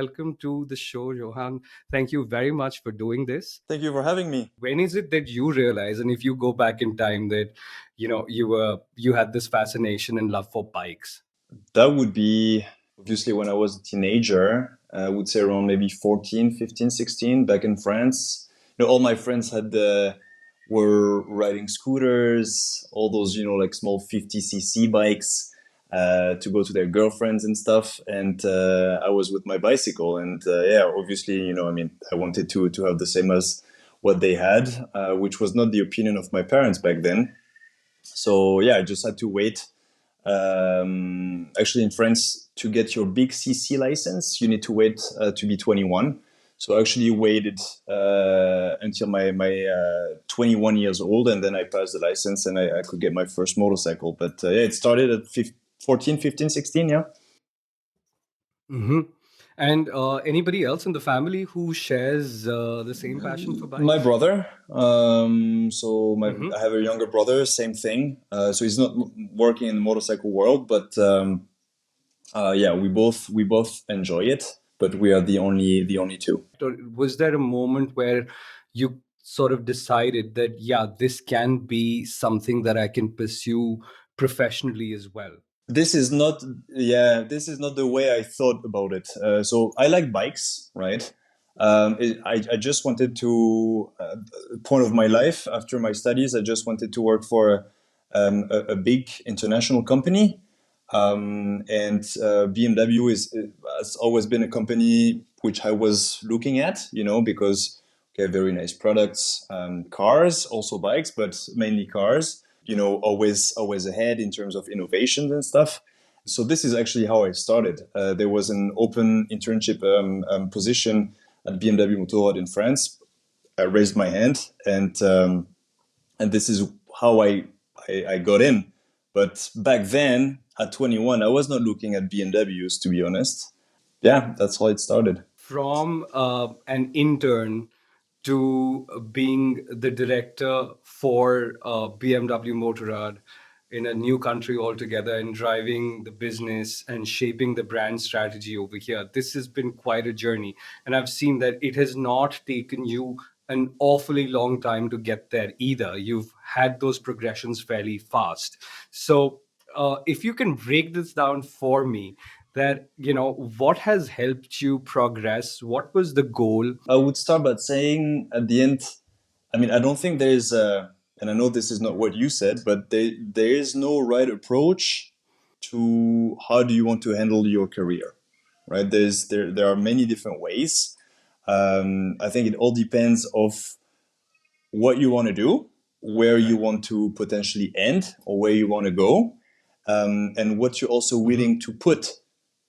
welcome to the show, Johann. Thank you very much for doing this. Thank you for having me. When is it that you realize, and if you go back in time, that you had this fascination and love for bikes? That would be obviously when I was a teenager. I would say around maybe 14, 15, 16, back in France. All my friends were riding scooters, all those, like small 50cc bikes to go to their girlfriends and stuff. And I was with my bicycle. And obviously, I wanted to have the same as what they had, which was not the opinion of my parents back then. So I just had to wait. Actually, in France, to get your big CC license, you need to wait to be 21. So I actually waited until my 21 years old, and then I passed the license and I could get my first motorcycle. But it started at 14, 15, 16, yeah. Mm-hmm. And anybody else in the family who shares the same passion for bikes? My brother. I have a younger brother, same thing. So he's not working in the motorcycle world, but we both enjoy it. But we are the only two. Was there a moment where you sort of decided that, this can be something that I can pursue professionally as well? This is not the way I thought about it. So I like bikes, right? I just wanted to, point of my life after my studies, I just wanted to work for a big international company. And BMW has always been a company which I was looking at, because very nice products, cars, also bikes, but mainly cars. Always ahead in terms of innovations and stuff. So this is actually how I started. There was an open internship position at BMW Motorrad in France. I raised my hand, and this is how I got in. But back then, at 21, I was not looking at BMWs, to be honest. Yeah, that's how it started. From an intern to being the director for BMW Motorrad in a new country altogether, and driving the business and shaping the brand strategy over here. This has been quite a journey. And I've seen that it has not taken you an awfully long time to get there either. You've had those progressions fairly fast. So if you can break this down for me, that what has helped you progress, what was the goal? I would start by saying at the end, I don't think there's and I know this is not what you said, but there is no right approach to how do you want to handle your career, right? There are many different ways. I think it all depends of what you want to do, where you want to potentially end, or where you want to go, and what you're also willing to put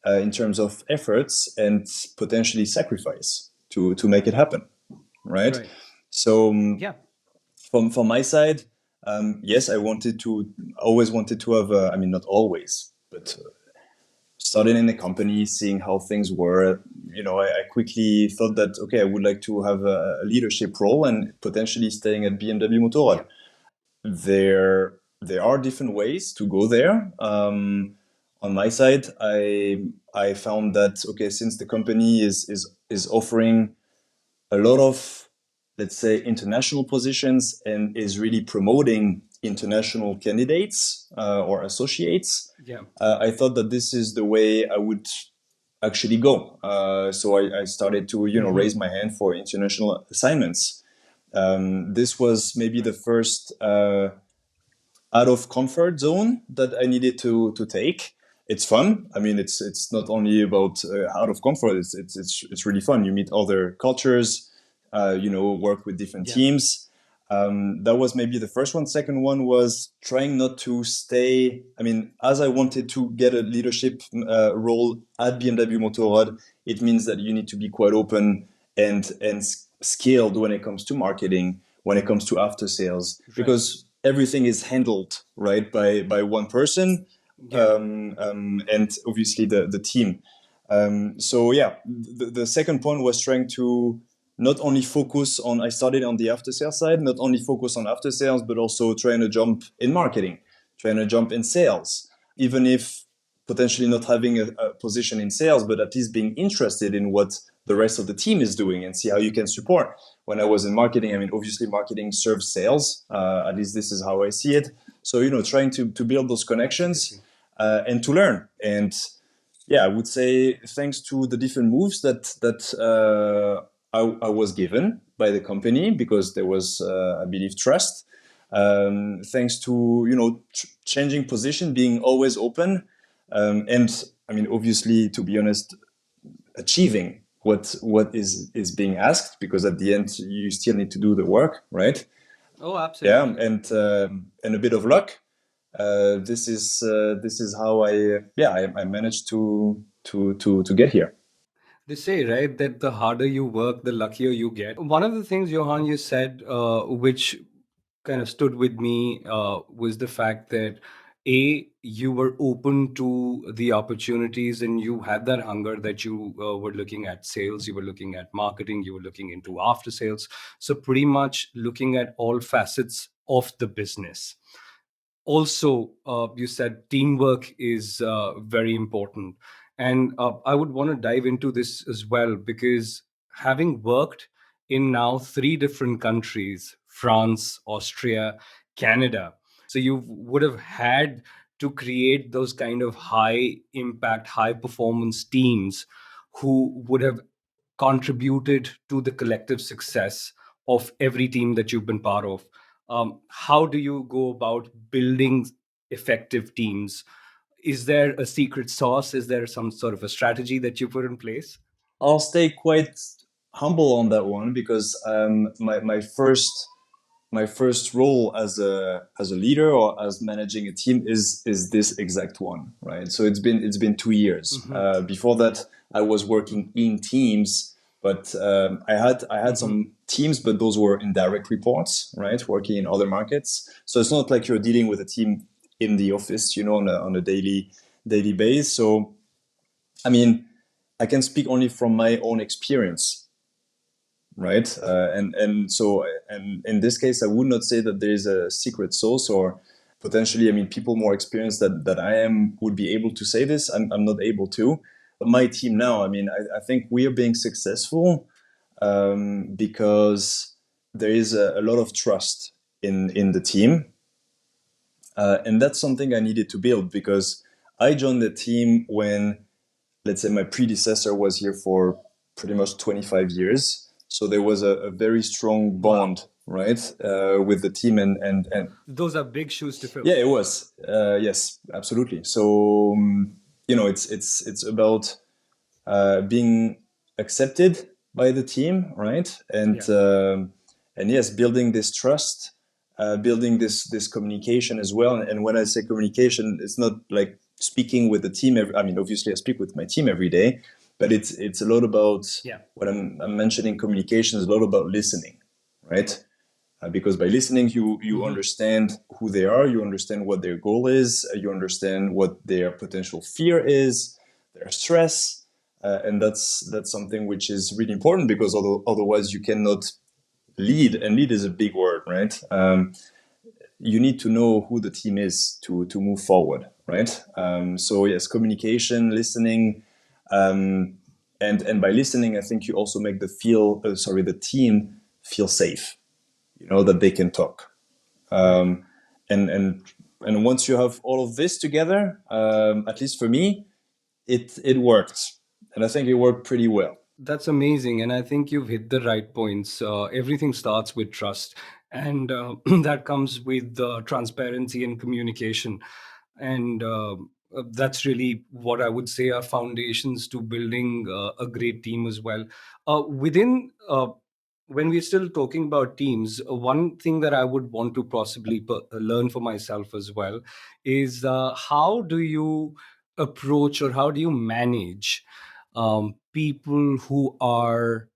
in terms of efforts and potentially sacrifice to make it happen, right? So from my side, yes, I always wanted to have not always, but starting in the company, seeing how things were, I quickly thought that, okay, I would like to have a leadership role and potentially staying at BMW Motorrad. There are different ways to go there. On my side, I found that, okay, since the company is offering a lot of, let's say, international positions and is really promoting international candidates or associates, I thought that this is the way I would actually go. So I started to, raise my hand for international assignments. This was maybe the first out of comfort zone that I needed to take. It's fun. It's not only about out of comfort. It's really fun. You meet other cultures. Work with different teams. That was maybe the first one. Second one was trying not to stay. As I wanted to get a leadership role at BMW Motorrad, it means that you need to be quite open and skilled when it comes to marketing, when it comes to after sales, because everything is handled right by one person. And obviously the team. The second point was trying to not only focus on, I started on the after sales side, not only focus on after sales, but also trying to jump in marketing, trying to jump in sales, even if potentially not having a position in sales, but at least being interested in what the rest of the team is doing and see how you can support. When I was in marketing, I mean, obviously marketing serves sales. At least this is how I see it. So, trying to build those connections Absolutely. and to learn. And yeah, I would say thanks to the different moves that I was given by the company, because there was, I believe, trust. Thanks to changing position, being always open, and I mean, obviously, to be honest, achieving what is being asked, because at the end you still need to do the work, right? Oh, Yeah, absolutely. and a bit of luck. This is how I managed to get here. They say, right, that the harder you work, the luckier you get. One of the things, Johan, you said, which kind of stood with me, was the fact that you were open to the opportunities, and you had that hunger, that you were looking at sales, you were looking at marketing, you were looking into after sales. So pretty much looking at all facets of the business. Also, you said teamwork is very important. And I would want to dive into this as well, because having worked in now three different countries, France, Austria, Canada, so you would have had to create those kind of high impact, high performance teams who would have contributed to the collective success of every team that you've been part of. How do you go about building effective teams? Is there a secret sauce? Is there some sort of a strategy that you put in place? I'll stay quite humble on that one, because my first role as a leader or as managing a team is this exact one, right? So it's been 2 years. Hmm. Before that, I was working in teams, but I had Hmm. some teams, but those were indirect reports, right? Working in other markets, so it's not like you're dealing with a team in the office, on a daily base. So I mean, I can speak only from my own experience, right? And in this case, I would not say that there is a secret sauce, or potentially, I mean, people more experienced that I am would be able to say this. I'm not able to. But my team now, I mean, I think we are being successful because there is a lot of trust in the team, and that's something I needed to build, because I joined the team when, let's say, my predecessor was here for pretty much 25 years. So there was a very strong Wow. bond, right, with the team, and Those are big shoes to yeah, fill. it was. Yes, absolutely. So it's about being accepted by the team, right? Yeah. And yes, building this trust, building this communication as well. And when I say communication, it's not like speaking with the team. I mean, obviously, I speak with my team every day, but it's a lot about Yeah. what I'm mentioning. Communication is a lot about listening, right? Because by listening, you Hmm. understand who they are, you understand what their goal is, you understand what their potential fear is, their stress, and that's something which is really important, because otherwise you cannot lead, and lead is a big word, right? You need to know who the team is to move forward, right? So yes, communication, listening, um, and by listening, I think you also make the team feel safe, that they can talk. Right. And once you have all of this together, at least for me, it worked, and I think it worked pretty well. That's amazing. And I think you've hit the right points. Everything starts with trust, and that comes with transparency and communication. And that's really what I would say are foundations to building a great team as well. Within When we're still talking about teams, one thing that I would want to possibly learn for myself as well is how do you approach, or how do you manage people who are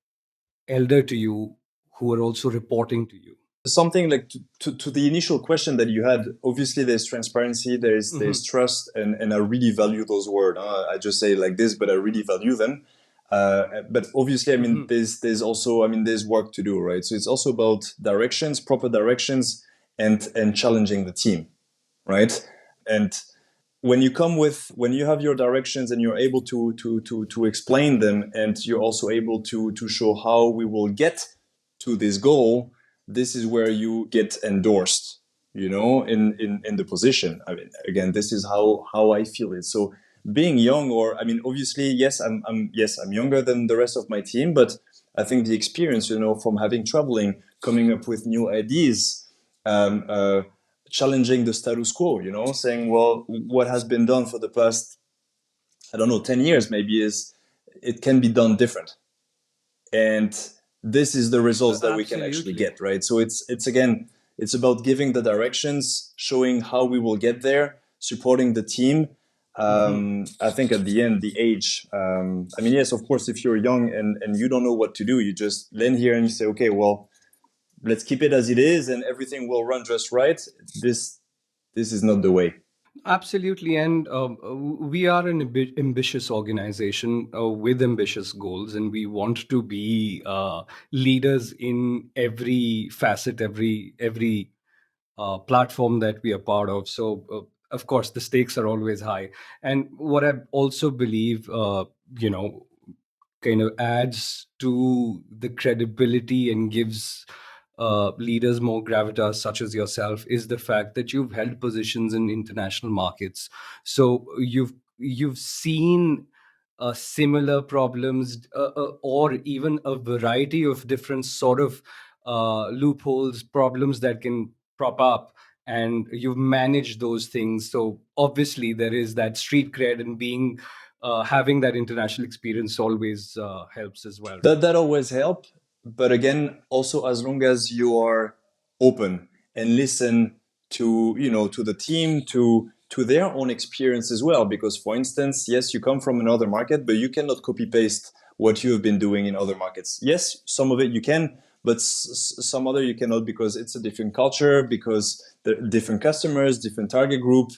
elder to you, who are also reporting to you? Something like to the initial question that you had. Obviously, there's transparency, there's Hmm. trust, and I really value those words. I just say it like this, but I really value them. But obviously, I mean, Hmm. there's also, I mean, there's work to do, right? So it's also about directions, proper directions, and challenging the team, right? And when you have your directions and you're able to explain them, and you're also able to show how we will get to this goal, this is where you get endorsed, you know, in the position. I mean, again, this is how I feel it. So being young, or I mean, obviously, yes, I'm younger than the rest of my team, but I think the experience, you know, from having traveling, coming up with new ideas, um, uh, challenging the status quo, you know, saying, well, what has been done for the past, I don't know, 10 years maybe, is it can be done different. And this is the results that we can actually Absolutely. get, right? So it's again, it's about giving the directions, showing how we will get there, supporting the team. I think at the end, the age, I mean, yes, of course, if you're young and you don't know what to do, you just land here and you say, okay, well, let's keep it as it is and everything will run just right. This is not the way. Absolutely. And we are an ambitious organization with ambitious goals, and we want to be leaders in every facet, every platform that we are part of. So, of course, the stakes are always high. And what I also believe, you know, kind of adds to the credibility and gives leaders more gravitas, such as yourself, is the fact that you've held positions in international markets. So you've seen similar problems, or even a variety of different sort of loopholes, problems that can prop up, and you've managed those things. So obviously there is that street cred, and being having that international experience always helps as well, right? That always help, but again, also as long as you are open and listen to, you know, to the team, to their own experience as well. Because for instance, yes, you come from another market, but you cannot copy paste what you have been doing in other markets. Yes, some of it you can, but some other you cannot, because it's a different culture, because the different customers, different target group,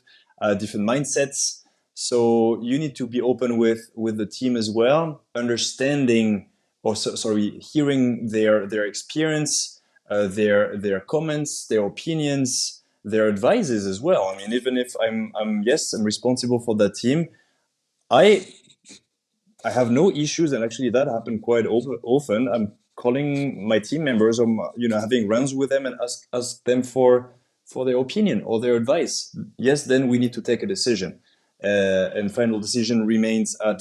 different mindsets. So you need to be open with the team as well, understanding, or sorry, hearing their experience, their comments, their opinions, their advices as well. I mean, even if I'm responsible for that team, I I have no issues, and actually that happened quite often. I'm calling my team members, or you know, having runs with them and ask them for their opinion or their advice. Yes, then we need to take a decision, and final decision remains on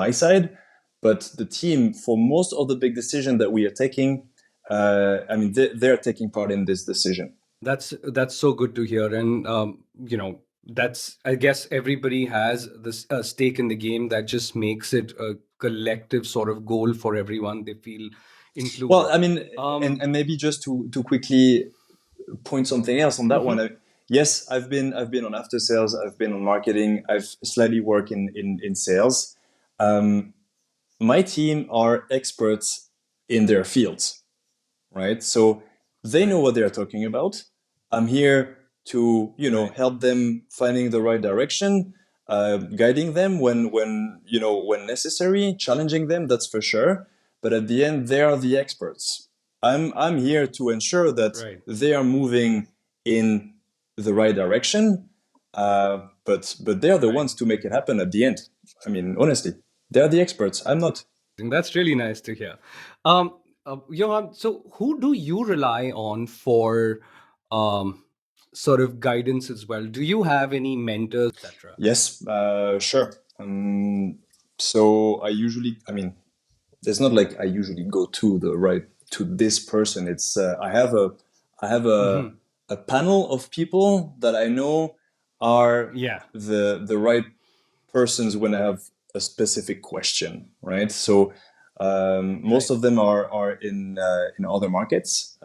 my side. But the team, for most of the big decision that we are taking, I mean, they're taking part in this decision. That's so good to hear. And you know, that's, I guess, everybody has this stake in the game that just makes it a collective sort of goal for everyone. They feel Well, included. I mean, um and maybe just to quickly point something else on that one. mhm. Yes, I've been on after sales. I've been on marketing. I've slightly worked in sales. Um, my team are experts in their fields, right? So they know Right, what they're talking about. I'm here to, you know, right. help them finding the right direction, guiding them when you know, when necessary, challenging them. That's for sure. But at the end, they are the experts. I'm here to ensure that Right. they are moving in the right direction. But they're the Right. ones to make it happen at the end. I mean, honestly, they're the experts. I'm not. And that's really nice to hear. Johan, so who do you rely on for um, sort of guidance as well? Do you have any mentors, etc.? Yes, sure. So I mean, there's not like I usually go to the right to this person. It's I have a panel of people that I know are Yeah. the right persons when I have a specific question, right? So most Right. of them are in other markets.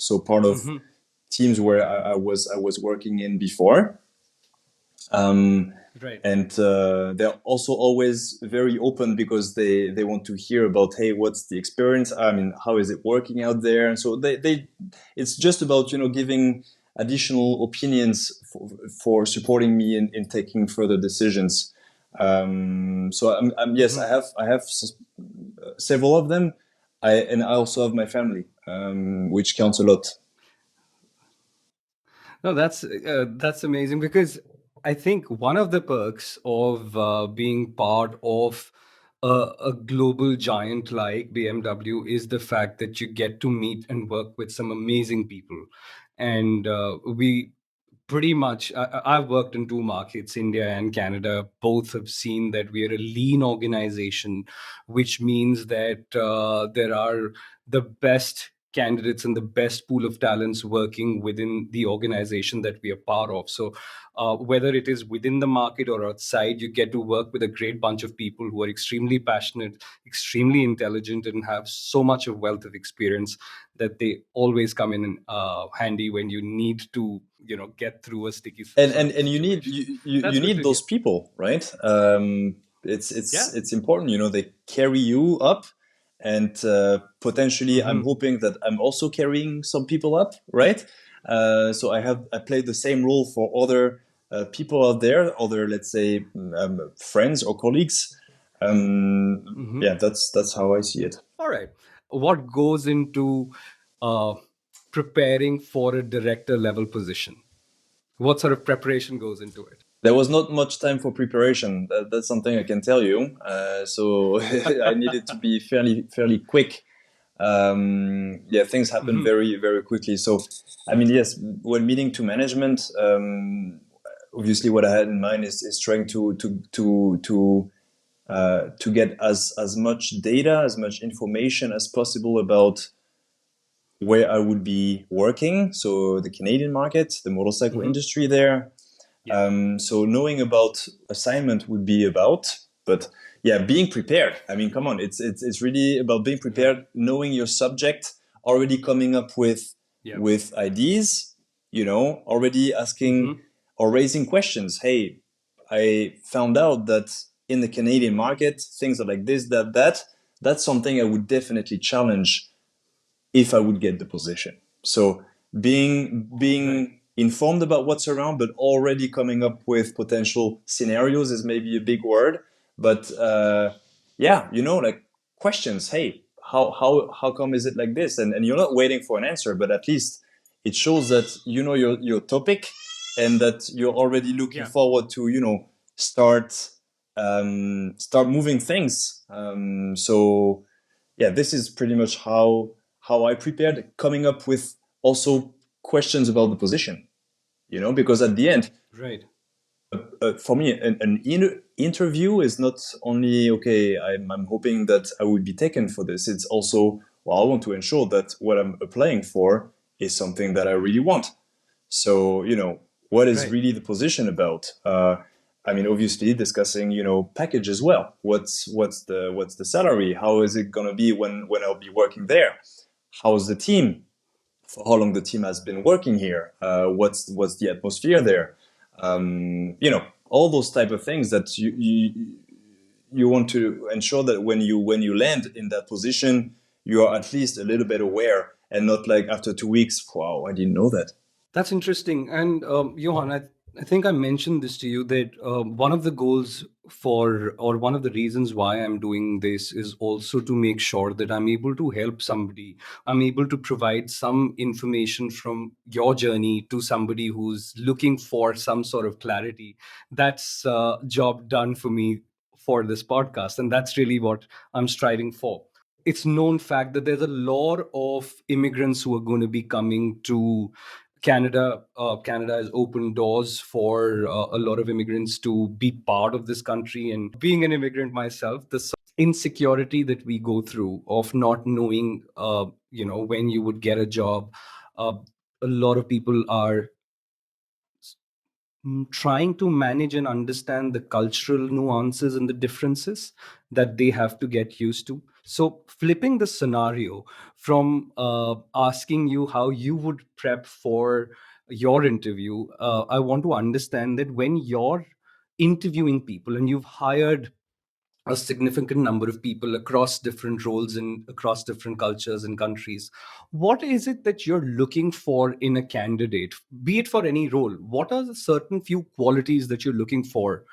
So part of teams where I was working in before. Um, Right. and they're also always very open, because they want to hear about, hey, what's the experience, I mean, how is it working out there. And so they it's just about, you know, giving additional opinions for supporting me in taking further decisions. So yes, I have several of them. And I also have my family, which counts a lot. No, that's amazing because I think one of the perks of being part of a global giant like BMW is the fact that you get to meet and work with some amazing people, and we pretty much I've worked in two markets, India and Canada. Both have seen that we are a lean organization, which means that there are the best candidates and the best pool of talents working within the organization that we are part of. So whether it is within the market or outside, you get to work with a great bunch of people who are extremely passionate, extremely intelligent, and have so much of wealth of experience that they always come in handy when you need to, get through a sticky sort of a And you need situation. you That's good need to hear. those people, right? Yeah. It's important, they carry you up, and potentially I'm Hmm. hoping that I'm also carrying some people up, right? So I played the same role for other people out there, other, let's say, friends or colleagues. Hmm. Yeah, that's how I see it. All right. What goes into uh, preparing for a director level position? What sort of preparation goes into it? There was not much time for preparation. That's something I can tell you. So I needed to be fairly quick. Yeah, things happen Hmm. very quickly. So, I mean, yes, when meeting to management, obviously, what I had in mind is trying to get as much data, as much information as possible about where I would be working. So, the Canadian market, the motorcycle Hmm. industry there, Yeah. so knowing about assignment would be about, but yeah, being prepared. I mean, come on, it's really about being Right. prepared, knowing your subject, already coming up Yeah. with ideas, already asking Hmm. or raising questions. Hey, I found out that in the Canadian market, things are like this, that, that. That's something I would definitely challenge if I would get the position. So Right. being informed about what's around, but already coming up with potential scenarios is maybe a big word, but yeah, like questions. Hey, how come is it like this? And you're not waiting for an answer, but at least it shows that you know your topic, and that you're already looking Yeah. forward to start start moving things. So yeah, this is pretty much how I prepared, coming up with also questions about the position. Because at the end, Right. for me, an interview is not only okay. I'm hoping that I would be taken for this. It's also, well, I want to ensure that what I'm applying for is something that I really want. So, what is Right. really the position about? I mean, obviously discussing, package as well. What's the salary? How is it gonna be when I'll be working there? How's the team? For how long the team has been working here? What's the atmosphere there? All those type of things that you want to ensure that when you land in that position, you are at least a little bit aware, and not like after 2 weeks, wow, I didn't know that. That's interesting. And Johan, I think I mentioned this to you that one of the goals for, or one of the reasons why I'm doing this is also to make sure that I'm able to help somebody. I'm able to provide some information from your journey to somebody who's looking for some sort of clarity. That's job done for me for this podcast. And that's really what I'm striving for. It's known fact that there's a lot of immigrants who are going to be coming to Canada. Canada has opened doors for a lot of immigrants to be part of this country. And being an immigrant myself, the insecurity that we go through of not knowing, when you would get a job, uh, a lot of people are trying to manage and understand the cultural nuances and the differences that they have to get used to. So, flipping the scenario from asking you how you would prep for your interview, I want to understand that when you're interviewing people and you've hired a significant number of people across different roles and across different cultures and countries, what is it that you're looking for in a candidate, be it for any role? What are the certain few qualities that you're looking for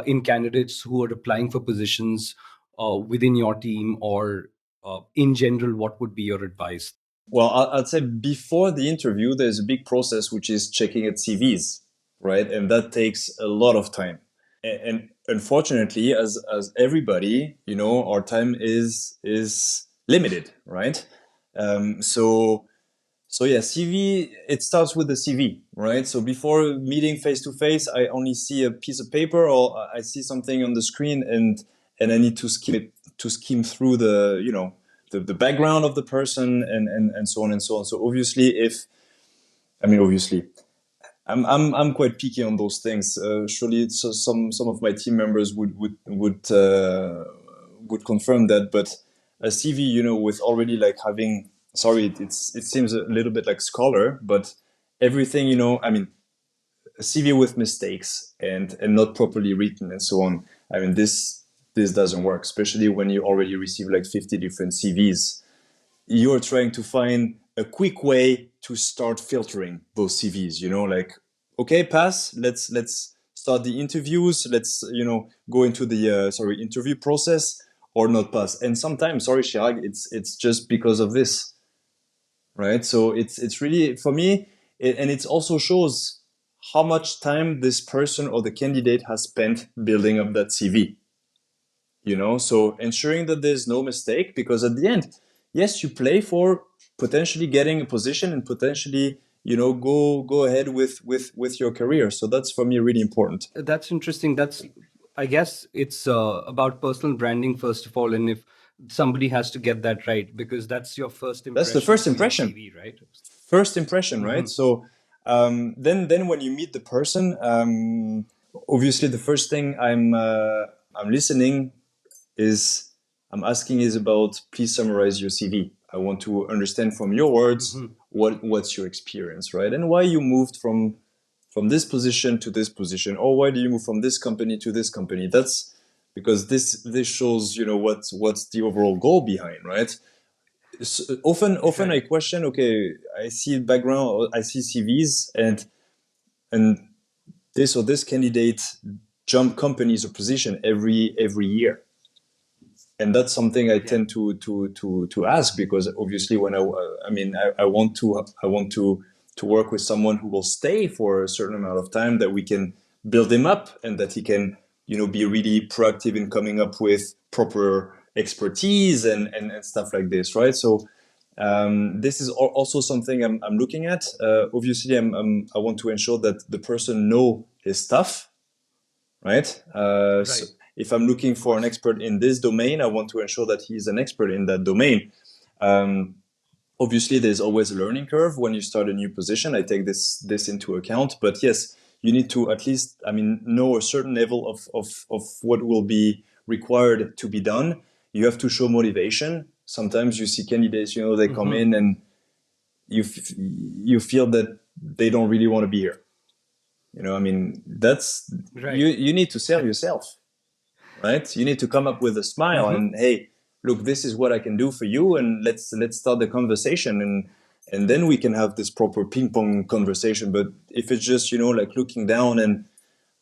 in candidates who are applying for positions within your team, or in general, what would be your advice? Well, I'd say before the interview, there's a big process which is checking at CVs, right? And that takes a lot of time. And unfortunately, as everybody, our time is limited, right? So yeah, CV. It starts with the CV, right? So before meeting face to face, I only see a piece of paper or I see something on the screen, and I need to skim through the background of the person and so on and so on. So obviously, obviously, I'm quite picky on those things. Surely, so some of my team members would confirm that. But a CV, with already like having, sorry, it seems a little bit like scholar, but everything, a CV with mistakes and not properly written and so on. This doesn't work, especially when you already receive like 50 different CVs. You're trying to find a quick way to start filtering those CVs. Like, okay, pass. Let's start the interviews. Let's go into the interview process, or not pass. And sometimes, sorry, Chirag, it's just because of this, right? So it's really for me, and it also shows how much time this person or the candidate has spent building up that CV. So ensuring that there's no mistake, because at the end, yes, you play for potentially getting a position and potentially go ahead with your career. So that's for me really important. That's interesting. I guess it's about personal branding first of all, and if somebody has to get that right, because that's your first That's the impression first through your impression. CV, right? First impression, right? Hmm. So then when you meet the person, obviously the first thing I'm listening is I'm asking is about, please summarize your CV. I want to understand from your words Hmm. what's your experience, right? And why you moved from this position to this position, or why do you move from this company to this company? That's because this shows what's the overall goal behind, right? Often I Right. question, okay, I see background, I see CVs, and this candidate jump companies or position every year, and that's something I Yeah. tend to ask, because obviously when I want to work with someone who will stay for a certain amount of time, that we can build him up and that he can be really proactive in coming up with proper expertise and stuff like this, right? So this is also something I'm looking at. Obviously, I want to ensure that the person know his stuff, right? So Right. if I'm looking Of for an course. expert in this domain, I want to ensure that he's an expert in that domain. Um, Obviously, there's always a learning curve when you start a new position. I take this into account, but yes, you need to at least, know a certain level of what will be required to be done. You have to show motivation. Sometimes you see candidates, they come Hmm. in and you feel that they don't really want to be here. That's Right. you need to sell yourself, right? You need to come up with a smile Hmm. and, hey, look, this is what I can do for you, and let's start the conversation, and then we can have this proper ping pong conversation. But if it's just like looking down and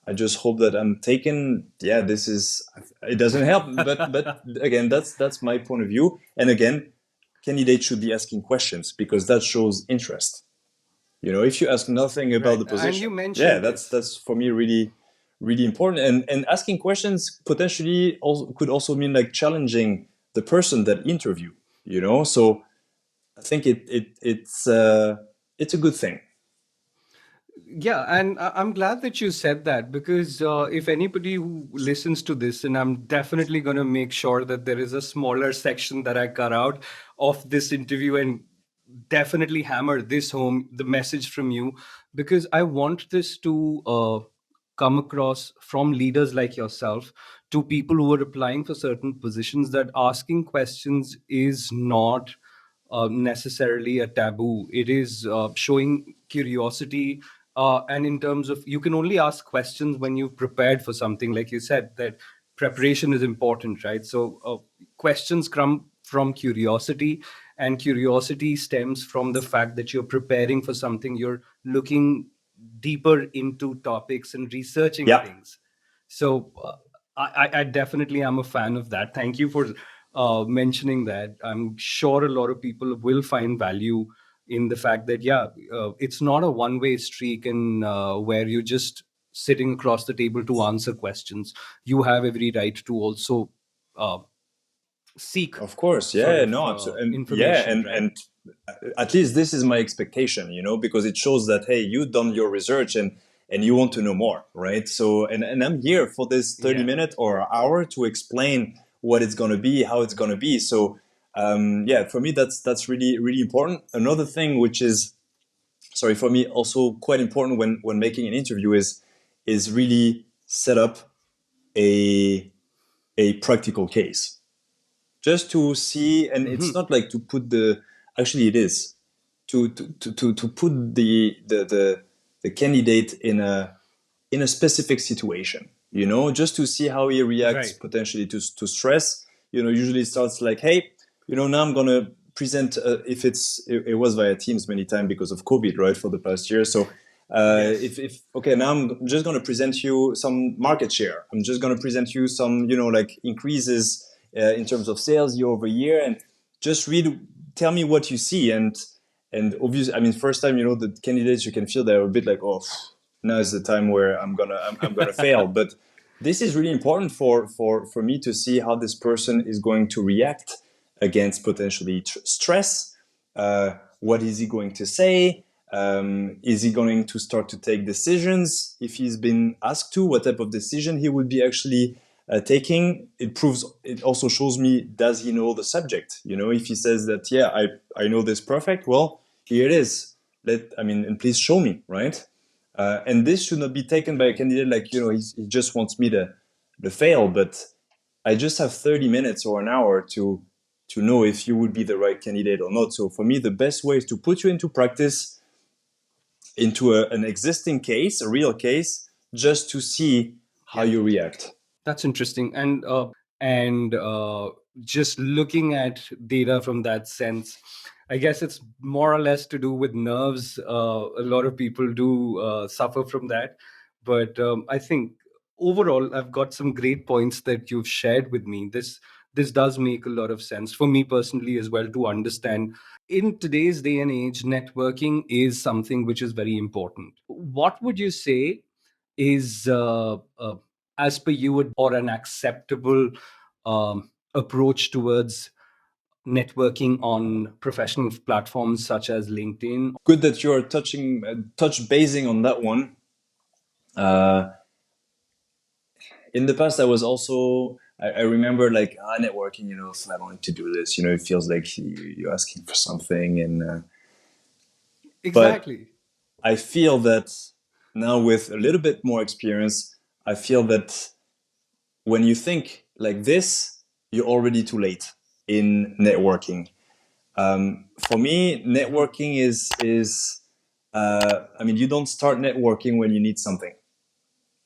I just hope that I'm taken, yeah, it doesn't help. But again, that's my point of view. And again, candidates should be asking questions, because that shows interest. If you ask nothing about Right. the And you position, yeah, mentioned that's this. that's for me really, really important. And asking questions potentially also could also mean like challenging the person that interview. So I think it's a good thing. Yeah, and I'm glad that you said that, because if anybody who listens to this, and I'm definitely going to make sure that there is a smaller section that I cut out of this interview and definitely hammer this home, the message from you, because I want this to come across from leaders like yourself to people who are applying for certain positions, that asking questions is not necessarily a taboo. It is showing curiosity. And in terms of, you can only ask questions when you've prepared for something, like you said, that preparation is important, right? So questions come from curiosity, and curiosity stems from the fact that you're preparing for something, you're looking deeper into topics and researching Yeah. things. So I definitely am a fan of that. Thank you for mentioning that. I'm sure a lot of people will find value in the fact that, yeah, it's not a one-way streak, and where you're just sitting across the table to answer questions. You have every right to also uh, seek Of course, sort yeah, of no, absolutely, and yeah, information, right? and at least this is my expectation, because it shows that hey, you've done your research and you want to know more, right? So, and I'm here for this 30 Yeah. minute or hour to explain what it's going to be, how it's going to be. So, yeah, for me, that's really really important. Another thing, which is, sorry, for me also quite important when making an interview, is really set up a practical case, just to see. And it's Hmm. not like to put the, actually it is to put the candidate in a specific situation, just to see how he reacts Right. potentially to stress. Usually it starts like, hey, now I'm gonna present, if it was via Teams many times because of COVID, right, for the past year. So Yes. if okay, now I'm just gonna present you some market share. I'm just gonna present you some, like increases in terms of sales year over year, and just tell me what you see. And obviously, I mean, first time, the candidates, you can feel they're a bit like, oh, now is the time where I'm gonna fail. But this is really important for me to see how this person is going to react against potentially stress. What is he going to say? Is he going to start to take decisions? If he's been asked to, what type of decision he would be actually taking? It also shows me, does he know the subject? If he says that, yeah, I know this perfect, well, here it is. And please show me, right? And this should not be taken by a Right. candidate like, he just wants me to fail, but I just have 30 minutes or an hour to know if you would be the right candidate or not. So for me, the best way is to put you into practice, into an existing case, a real case, just to see how Yeah. you react. That's interesting. And just looking at data from that sense, I guess it's more or less to do with nerves. A lot of people do suffer from that, but I think overall, I've got some great points that you've shared with me. This does make a lot of sense for me personally as well, to understand. In today's day and age, networking is something which is very important. What would you say is, as per you, or an acceptable approach towards networking on professional platforms such as LinkedIn? Good that you're touch basing on that one. Uh, in the past, I was also, I remember like, networking, so I wanted to do this, it feels like you're asking for something. But Exactly. I feel that now, with a little bit more experience, I feel that when you think like this, you're already too late in networking. For me, Mhm. networking is you don't start networking when you need something.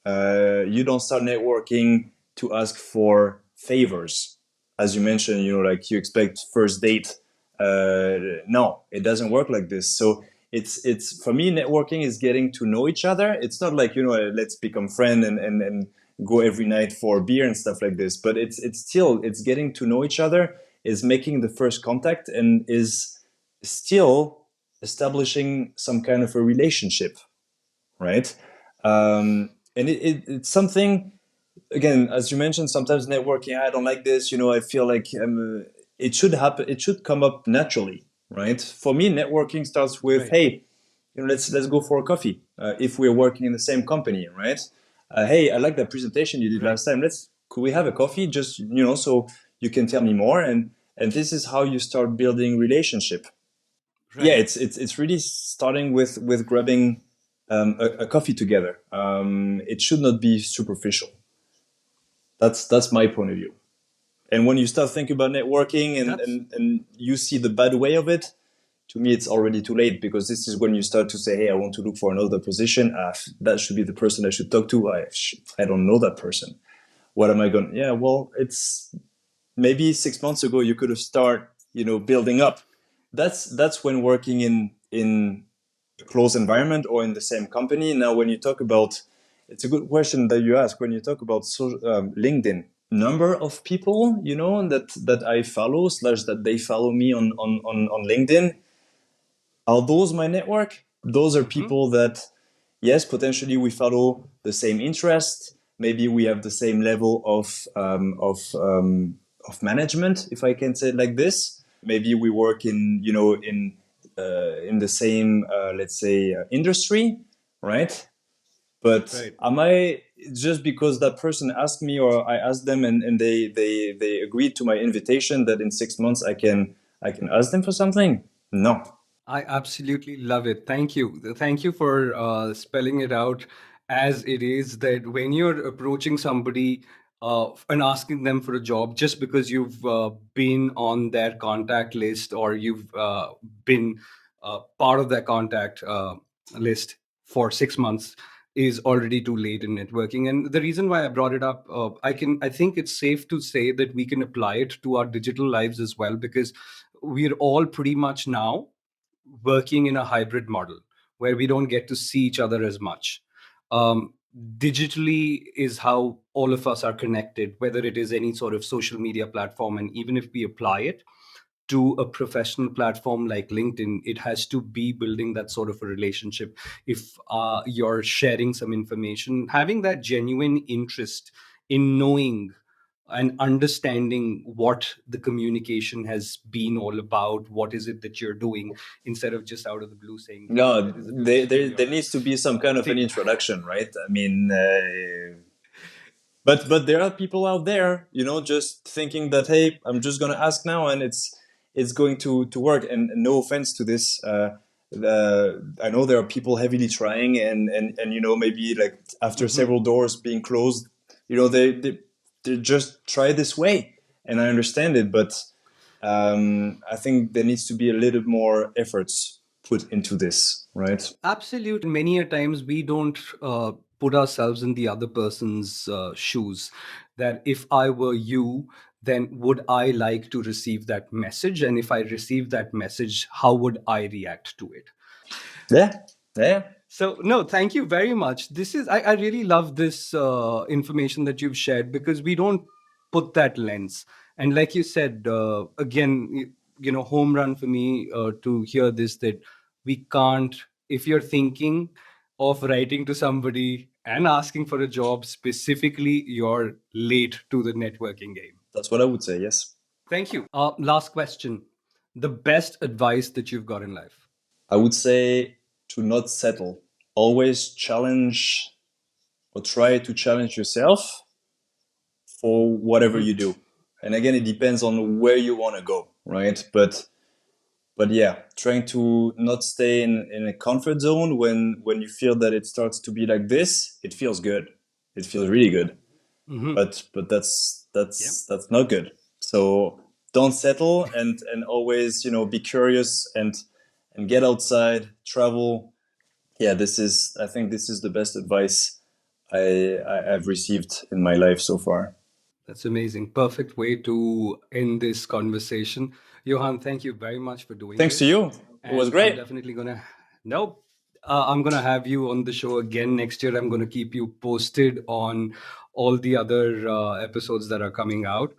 You don't start networking to ask for favors, as you mentioned. Like you expect first date. No, it doesn't work like this. So it's for me, networking is getting to know each other. It's not like, let's become friend and go every night for beer and stuff like this. But it's still, it's getting to know each other, is making the first contact, and is still establishing some kind of a relationship, right? And it's something, again, as you mentioned, sometimes networking, I don't like this, I feel like, it should happen, it should come up naturally, right? For me, networking starts with, Right. hey, let's go for a coffee, if we're working in the same company, right? Hey, I like that presentation you did Right. last time, could we have a coffee, just, so you can tell me more. And this is how you start building relationship. Yeah, Right. it's really starting with grabbing a coffee together. It should not be superficial. That's my point of view. And when you start thinking about networking, and, That's and, and you see the bad way of it, to me, it's already too late, because this is when you start to say, hey, I want to look for another position. That should be the person I should talk to. I don't know that person. What am I going? Yeah, well, it's maybe 6 months ago you could have started, building up. That's when working in a close environment or in the same company. Now, when you talk about, it's a good question that you ask. When you talk about LinkedIn, number of people, you know, that I follow slash that they follow me on LinkedIn. Are those my network? Those are Hmm. people that, yes, potentially we follow the same interest. Maybe we have the same level of management, if I can say it like this. Maybe we work in, you know, in the same let's say industry, right? But Right. am I, just because that person asked me or I asked them and they agreed to my invitation, that in 6 months I can ask them for something? No. I absolutely love it. Thank you. Thank you for spelling it out as it is, that when you're approaching somebody and asking them for a job just because you've been on their contact list, or you've been part of their contact list for 6 months, is already too late in networking. And the reason why I brought it up, I think it's safe to say that we can apply it to our digital lives as well, because we're all pretty much now working in a hybrid model where we don't get to see each other as much. Um, Digitally is how all of us are connected, whether it is any sort of social media platform. And even if we apply it to a professional platform like LinkedIn, it has to be building that sort of a relationship. If you're sharing some information, having that genuine interest in knowing and understanding what the communication has been all about, what is it that you're doing, instead of just out of the blue saying, hey, No, there is a post in there your needs to be some kind of an thing. introduction, right? I mean, but there are people out there, you know, just thinking that, hey, I'm just gonna ask now and it's going to work. And no offense to this, I know there are people heavily trying and you know, maybe like after Mhm. several doors being closed, you know, they just try this way, and I understand it, but I think there needs to be a little more efforts put into this, right? Absolutely. And many a times we don't put ourselves in the other person's shoes. That if I were you, then would I like to receive that message? And if I receive that message, how would I react to it? Yeah, yeah. So, no, thank you very much. I really love this information that you've shared, because we don't put that lens. And like you said, again, home run for me to hear this, that we can't, if you're thinking of writing to somebody and asking for a job specifically, you're late to the networking game. That's what I would say. Yes. Thank you. Last question. The best advice that you've got in life? I would say to not settle. Always challenge or try to challenge yourself for whatever Hmm. you do. And again, it depends on where you want to go, right? But yeah, trying to not stay in a comfort zone when you feel that it starts to be like this, it feels good. It feels really good. Hmm. But that's Yeah. that's not good. So don't settle and always, you know, be curious and get outside, travel. Yeah, this is, I think this is the best advice I've received in my life so far. That's amazing. Perfect way to end this conversation. Johan, thank you very much for doing Thanks to this. you. It was And I'm great. definitely going to, nope, I'm going to have you on the show again next year. I'm going to keep you posted on all the other episodes that are coming out.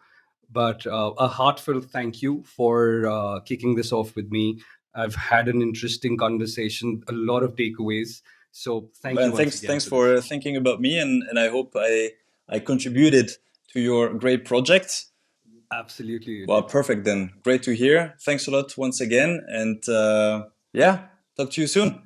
But a heartfelt thank you for kicking this off with me. I've had an interesting conversation, a lot of takeaways. So thank you And once again thanks for this. for thinking about me, and I hope I contributed to your great project. Absolutely, you Well, did. perfect then. Great to hear. Thanks a lot once again, and yeah, talk to you soon.